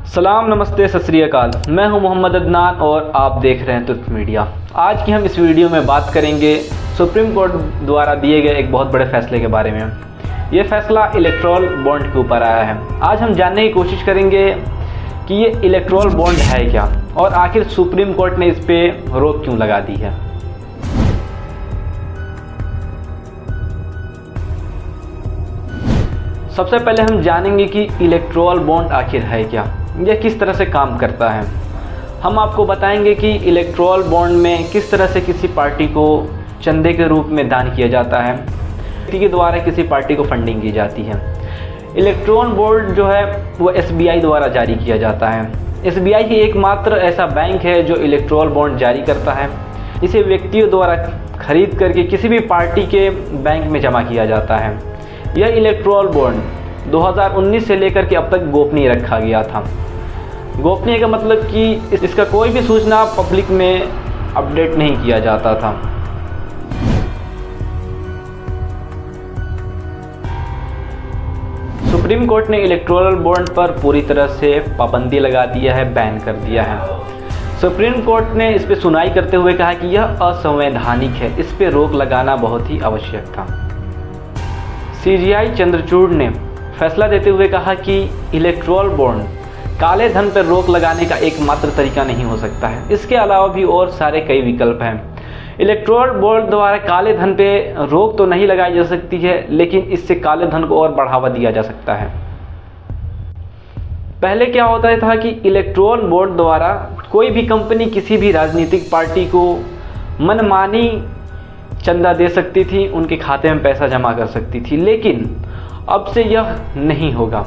सलाम, नमस्ते, सत श्री अकाल। मैं हूं मोहम्मद अदनान और आप देख रहे हैं तुर्क मीडिया। आज की हम इस वीडियो में बात करेंगे सुप्रीम कोर्ट द्वारा दिए गए एक बहुत बड़े फैसले के बारे में। ये फैसला इलेक्टोरल बॉन्ड के ऊपर आया है। आज हम जानने की कोशिश करेंगे कि ये इलेक्टोरल बॉन्ड है क्या और आखिर सुप्रीम कोर्ट ने इस पर रोक क्यों लगा दी है। सबसे पहले हम जानेंगे कि इलेक्टोरल बॉन्ड आखिर है क्या, यह किस तरह से काम करता है। हम आपको बताएंगे कि इलेक्टोरल बॉन्ड में किस तरह से किसी पार्टी को चंदे के रूप में दान किया जाता है, के द्वारा किसी पार्टी को फंडिंग की जाती है। इलेक्टोरल बॉन्ड जो है वो SBI द्वारा जारी किया जाता है। SBI ही एकमात्र ऐसा बैंक है जो इलेक्टोरल बॉन्ड जारी करता है। इसे व्यक्तियों द्वारा खरीद करके किसी भी पार्टी के बैंक में जमा किया जाता है। यह इलेक्टोरल बॉन्ड 2019 से लेकर के अब तक गोपनीय रखा गया था। गोपनीय का मतलब कि इसका कोई भी सूचना पब्लिक में अपडेट नहीं किया जाता था। सुप्रीम कोर्ट ने इलेक्टोरल बॉन्ड पर पूरी तरह से पाबंदी लगा दिया है, बैन कर दिया है। सुप्रीम कोर्ट ने इस पर सुनवाई करते हुए कहा कि यह असंवैधानिक है, इस पर रोक लगाना बहुत ही आवश्यक था। CJI चंद्रचूड़ ने फैसला देते हुए कहा कि इलेक्टोरल बॉन्ड काले धन पर रोक लगाने का एकमात्र तरीका नहीं हो सकता है। इसके अलावा भी और सारे कई विकल्प हैं। इलेक्टोरल बॉन्ड द्वारा काले धन पे रोक तो नहीं लगाई जा सकती है, लेकिन इससे काले धन को और बढ़ावा दिया जा सकता है। पहले क्या होता था कि इलेक्टोरल बॉन्ड द्वारा कोई भी कंपनी किसी भी राजनीतिक पार्टी को मनमानी चंदा दे सकती थी, उनके खाते में पैसा जमा कर सकती थी, लेकिन अब से यह नहीं होगा।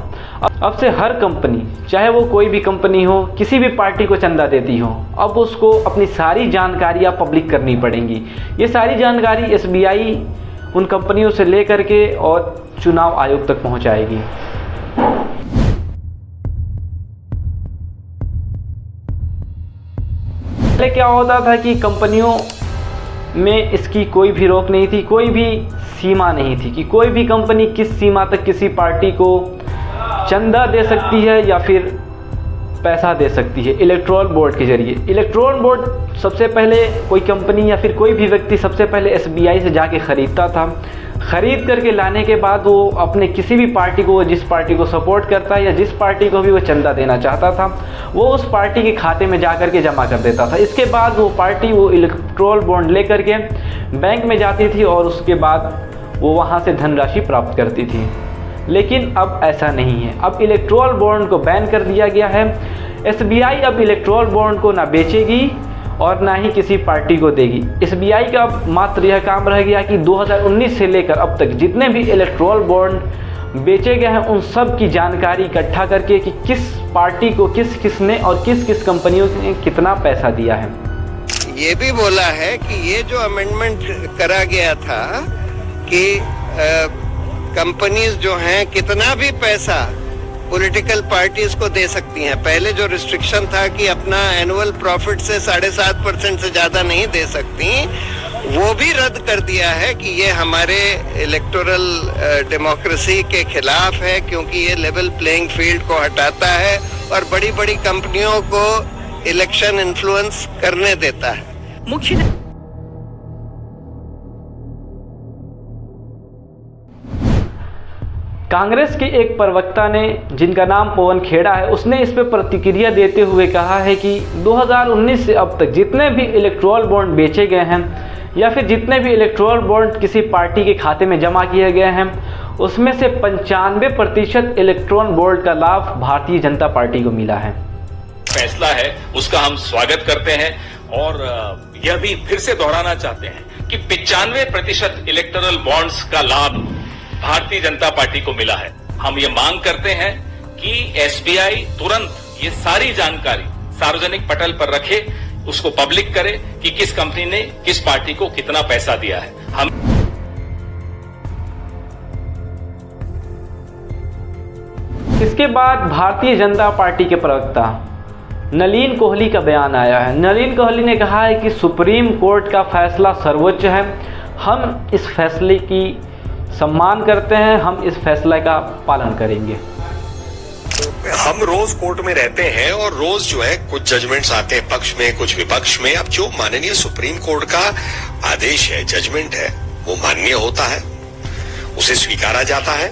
अब से हर कंपनी, चाहे वो कोई भी कंपनी हो, किसी भी पार्टी को चंदा देती हो, अब उसको अपनी सारी जानकारियां पब्लिक करनी पड़ेंगी। ये सारी जानकारी SBI उन कंपनियों से लेकर के और चुनाव आयोग तक पहुंचाएगी। पहले क्या होता था कि कंपनियों में इसकी कोई भी रोक नहीं थी, कोई भी सीमा नहीं थी कि कोई भी कंपनी किस सीमा तक किसी पार्टी को चंदा दे सकती है या फिर पैसा दे सकती है इलेक्टोरल बॉन्ड के जरिए। इलेक्टोरल बॉन्ड सबसे पहले कोई कंपनी या फिर कोई भी व्यक्ति सबसे पहले SBI से जाके ख़रीदता था। ख़रीद करके लाने के बाद वो अपने किसी भी पार्टी को, जिस पार्टी को सपोर्ट करता है या जिस पार्टी को भी वो चंदा देना चाहता था, वो उस पार्टी के खाते में जा कर के जमा कर देता था। इसके बाद वो पार्टी वो इलेक्टोरल बॉन्ड लेकर के बैंक में जाती थी और उसके बाद वो वहाँ से धनराशि प्राप्त करती थी। लेकिन अब ऐसा नहीं है। अब इलेक्टोरल बॉन्ड को बैन कर दिया गया है। SBI अब इलेक्टोरल बॉन्ड को ना बेचेगी और ना ही किसी पार्टी को देगी। SBI का मात्र यह काम रह गया कि 2019 से लेकर अब तक जितने भी इलेक्टोरल बॉन्ड बेचे गए हैं उन सब की जानकारी इकट्ठा करके कि किस पार्टी को किसने और किस कंपनियों ने कितना पैसा दिया है। ये भी बोला है कि ये जो अमेंडमेंट करा गया था कि कंपनीज जो हैं कितना भी पैसा पॉलिटिकल पार्टीज को दे सकती हैं। पहले जो रिस्ट्रिक्शन था कि अपना एनुअल प्रॉफिट से 7.5% से ज्यादा नहीं दे सकती, वो भी रद्द कर दिया है कि ये हमारे इलेक्टोरल डेमोक्रेसी के खिलाफ है, क्योंकि ये लेवल प्लेइंग फील्ड को हटाता है और बड़ी बड़ी कंपनियों को इलेक्शन इन्फ्लुएंस करने देता है। मुख्य कांग्रेस के एक प्रवक्ता ने, जिनका नाम पवन खेड़ा है, उसने इस पर प्रतिक्रिया देते हुए कहा है कि 2019 से अब तक जितने भी इलेक्टोरल बॉन्ड बेचे गए हैं या फिर जितने भी इलेक्टोरल बॉन्ड किसी पार्टी के खाते में जमा किए गए हैं, उसमें से 95% इलेक्टोरल बॉन्ड का लाभ भारतीय जनता पार्टी को मिला है। फैसला है उसका हम स्वागत करते हैं और यह भी फिर से दोहराना चाहते हैं कि 95% इलेक्टोरल बॉन्ड्स का लाभ भारतीय जनता पार्टी को मिला है। हम ये मांग करते हैं कि SBI तुरंत ये सारी जानकारी सार्वजनिक पटल पर रखे, उसको पब्लिक करे कि किस कंपनी ने किस पार्टी को कितना पैसा दिया है। हम इसके बाद भारतीय जनता पार्टी के प्रवक्ता नलिन कोहली का बयान आया है। नलिन कोहली ने कहा है कि सुप्रीम कोर्ट का फैसला सर्वोच्च है, हम इस फैसले की सम्मान करते हैं, हम इस फैसले का पालन करेंगे। हम रोज कोर्ट में रहते हैं और रोज जो है कुछ जजमेंट्स आते हैं पक्ष में कुछ विपक्ष में। अब जो माननीय सुप्रीम कोर्ट का आदेश है, जजमेंट है, वो मान्य होता है, उसे स्वीकारा जाता है,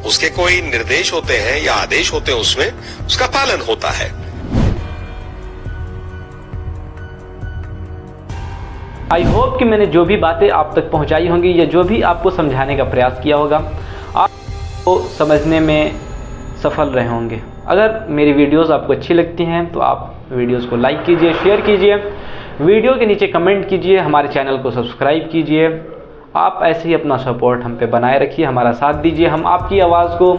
उसके कोई निर्देश होते हैं या आदेश होते हैं, उसमें उसका पालन होता है। आई होप कि मैंने जो भी बातें आप तक पहुंचाई होंगी या जो भी आपको समझाने का प्रयास किया होगा आपको समझने में सफल रहे होंगे। अगर मेरी वीडियोस आपको अच्छी लगती हैं तो आप वीडियोस को लाइक कीजिए, शेयर कीजिए, वीडियो के नीचे कमेंट कीजिए, हमारे चैनल को सब्सक्राइब कीजिए। आप ऐसे ही अपना सपोर्ट हम पे बनाए रखिए, हमारा साथ दीजिए। हम आपकी आवाज़ को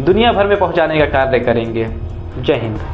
दुनिया भर में पहुंचाने का कार्य करेंगे। जय हिंद।